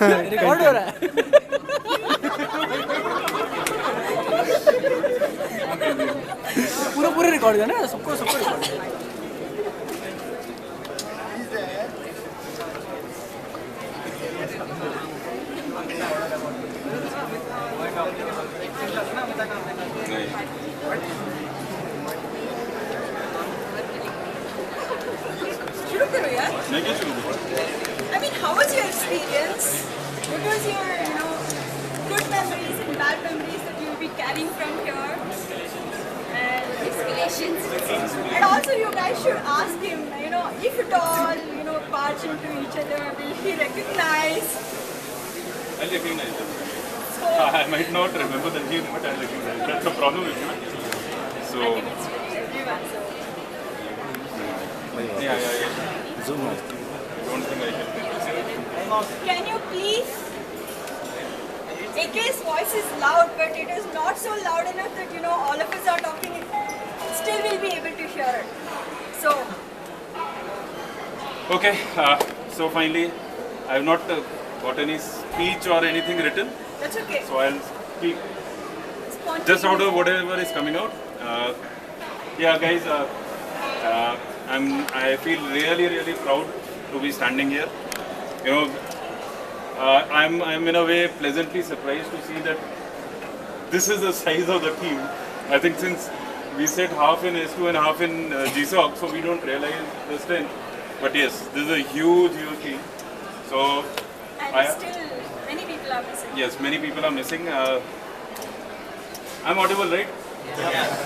Record हो रहा है. पूरा रिकॉर्ड है ना, सबको रिकॉर्ड. शुरू करो यार. I mean, how was your experience? What was your, good memories and bad memories that you'll be carrying from here? And escalations. And also, you guys should ask him, if at all, barge into each other, will he recognize? I'll recognize them. I might not remember the name, but I'll recognize. That's the problem with me. So. I think it's everyone, so. Yeah. Zoom. I don't think I can. Can you please? AK's voice is loud, but it is not so loud enough that all of us are talking. Still, we'll be able to hear it. So. Okay. So finally, I have not got any speech or anything written. That's okay. So I'll speak just out of whatever is coming out. Yeah, guys. I feel really proud to be standing here. I'm in a way pleasantly surprised to see that this is the size of the team. I think since we sit half in S2 and half in GSOC, so we don't realize the strength. But yes, this is a huge team. So and still many people are missing. Yes, many people are missing. I'm audible, right? Yeah.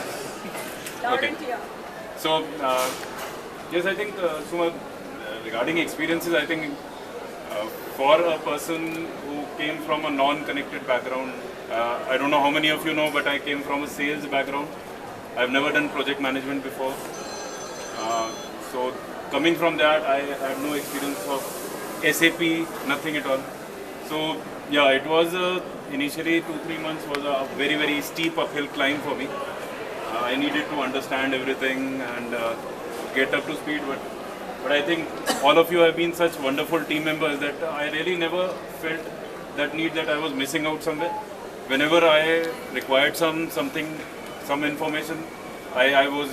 Loud Okay. and clear. So, yes, I think, Suma, regarding experiences, I think for a person who came from a non-connected background, I don't know how many of you know, but I came from a sales background. I've never done project management before. So, coming from that, I had no experience of SAP, nothing at all. So, yeah, it was initially 2-3 months was a very steep uphill climb for me. I needed to understand everything and get up to speed, but I think all of you have been such wonderful team members that I really never felt that need that I was missing out somewhere. Whenever I required some information, I was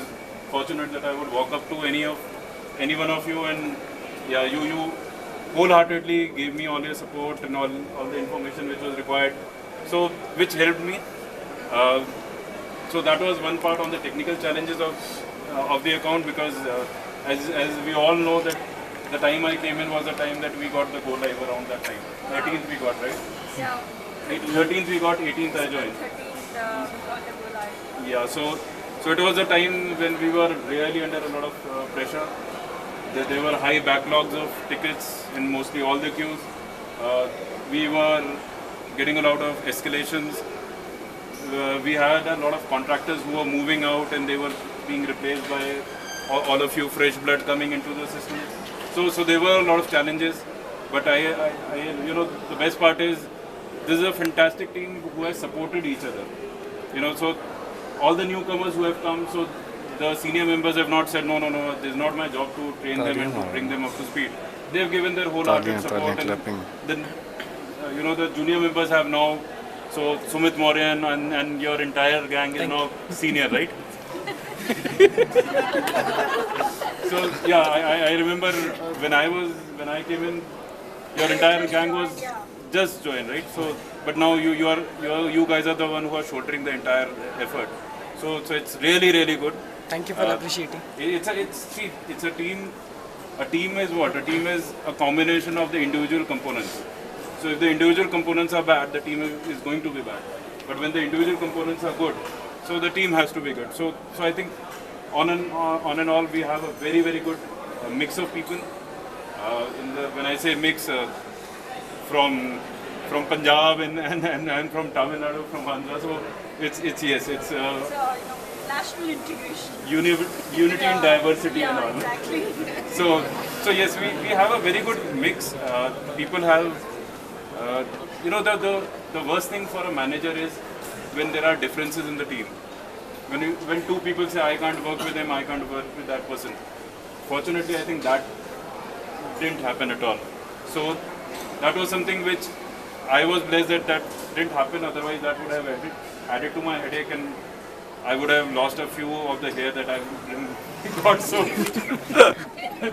fortunate that I would walk up to any one of you, and yeah, you wholeheartedly gave me all your support and all the information which was required, so which helped me. So that was one part on the technical challenges of the account, because as we all know that the time I came in was the time that we got the go live around that time. 13th we got, right? Yeah. 13th we got, 18th I joined. 13th we got the go live. Yeah, so it was a time when we were really under a lot of pressure. There were high backlogs of tickets in mostly all the queues. We were getting a lot of escalations. We had a lot of contractors who were moving out and they were being replaced by all of you fresh blood coming into the system. So there were a lot of challenges. But the best part is this is a fantastic team who has supported each other. So all the newcomers who have come, so the senior members have not said, no, this is not my job to train them and to bring them up to speed. They have given their wholehearted support. And then, the junior members have now, so Sumit Mauryan and your entire gang is now senior, right? So yeah, I remember when I came in, your entire gang was just joined, right? So, but now you guys are the one who are shouldering the entire effort. So it's really good. Thank you for appreciating. It's a team. A team is what? A team is a combination of the individual components. So if the individual components are bad, the team is going to be bad. But when the individual components are good, so the team has to be good. So I think on and all, we have a very good mix of people. When I say mix, from Punjab and from Tamil Nadu, from Andhra, so it's national integration. Unity and diversity and all. Exactly. So yes, we have a very good mix. People have, the worst thing for a manager is when there are differences in the team. When two people say, I can't work with him, I can't work with that person. Fortunately, I think that didn't happen at all. So that was something which I was blessed that didn't happen. Otherwise, that would have added to my headache, and I would have lost a few of the hair that I got. So,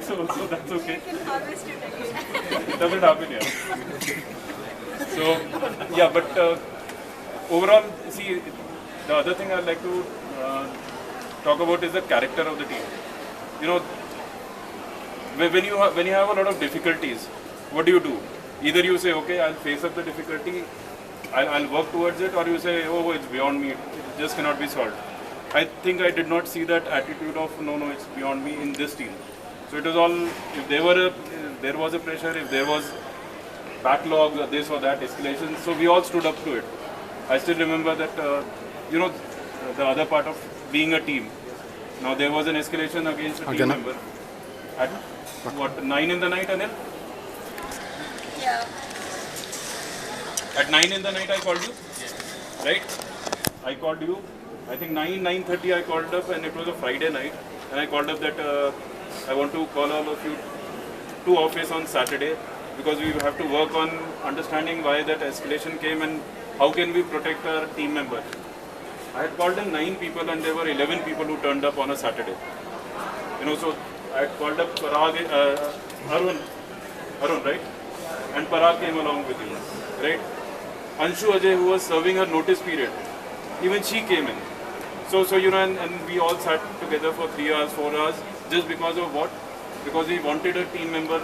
so that's okay. You can harvest it again. It doesn't happen here. So, yeah, but overall, see, the other thing I'd like to talk about is the character of the team. You know, when you have a lot of difficulties, what do? Either you say, okay, I'll face up the difficulty, I'll work towards it, or you say, oh, it's beyond me, it just cannot be solved. I think I did not see that attitude of, no, it's beyond me in this team. So it was all, if there was a pressure, if there was backlog, this or that, escalation, so we all stood up to it. I still remember that, you know, the other part of being a team. Now there was an escalation against a team member. At what, 9 in the night, Anil? Yeah. At 9 in the night I called you, right? I called you, I think 9:30 I called up, and it was a Friday night, and I called up that I want to call all of you to office on Saturday, because we have to work on understanding why that escalation came and how can we protect our team members. I had called in 9 people and there were 11 people who turned up on a Saturday. You know, so I had called up Parag, Arun, right? And Parag came along with you, right? Anshu Ajay, who was serving her notice period, even she came in. So you know, and we all sat together for 3 hours, 4 hours, just because of what? Because we wanted a team member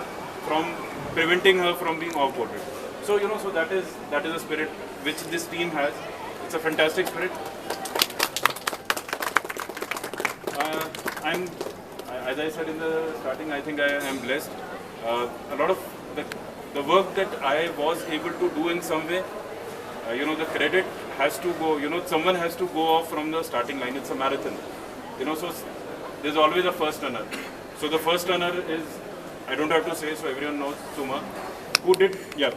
from preventing her from being offboarded. So you know, so that is a spirit which this team has. It's a fantastic spirit. As I said in the starting, I think I am blessed. A lot of the work that I was able to do in some way, you know, the credit has to go, you know, someone has to go off from the starting line. It's a marathon. You know, so there's always a first runner. So the first runner is, I don't have to say, so everyone knows, Suma, who did, yeah.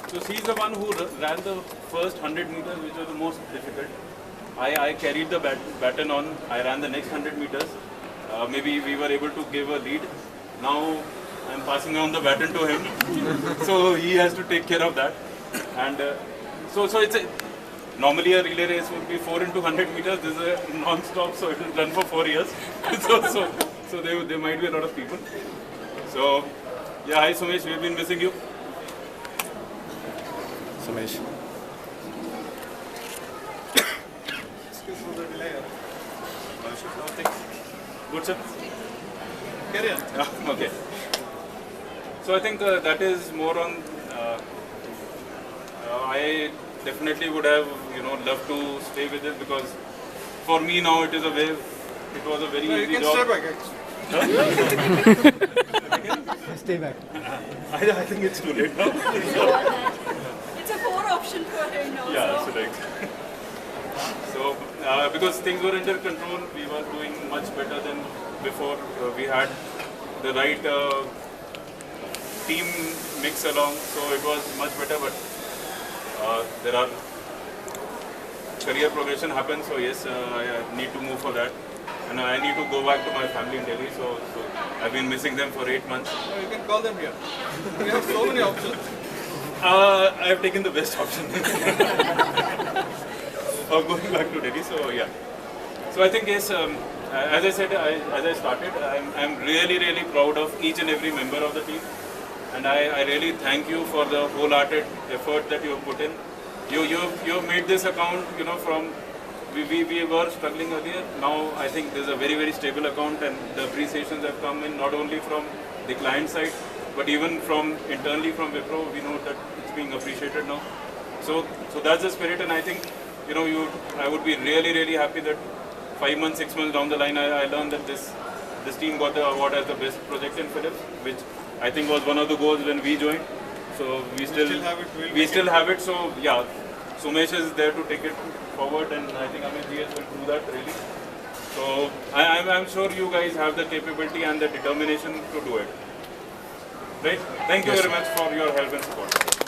So she's the one who ran the first 100 meters, which was the most difficult. I carried the baton on, I ran the next 100 meters. Maybe we were able to give a lead. Now I'm passing on the baton to him. So he has to take care of that. And so it's normally a relay race would be 4 into 100 meters. This is a non-stop, so it will run for 4 years. so there might be a lot of people. So yeah, hi Sumesh, we've been missing you. Sumesh. Excuse for the delay. Good sir. Carry on. Okay. So I think that is more on. I definitely would have, you know, loved to stay with it, because for me now it is a way. It was a very No, you easy can job. stay back actually. Stay back. I think it's too late now. It's a core option for her now. Yeah, so. so like. So because things were under control, we were doing much better than before. We had the right team mix along, so it was much better. But there are career progression happens, so yes, I need to move for that, and I need to go back to my family in Delhi. So I've been missing them for 8 months. No, you can call them here. We have so many options. I have taken the best option of going back to Delhi. So yeah. So I think yes, as I said, as I started, I'm really proud of each and every member of the team, and I really thank you for the wholehearted effort that you have put in. You have made this account, you know, from we were struggling earlier. Now I think there's a very stable account, and the appreciations have come in not only from the client side, but even from internally from Wipro. We know that it's being appreciated now. So that's the spirit, and I think, you know, I would be really happy that 5 months, 6 months down the line, I learned that this team got the award as the best project in Philips, which I think was one of the goals when we joined. So we still have it. So yeah, Sumesh is there to take it forward, and I think Amit GS will do that really. So I'm sure you guys have the capability and the determination to do it. Right? Thank you very much for your help and support.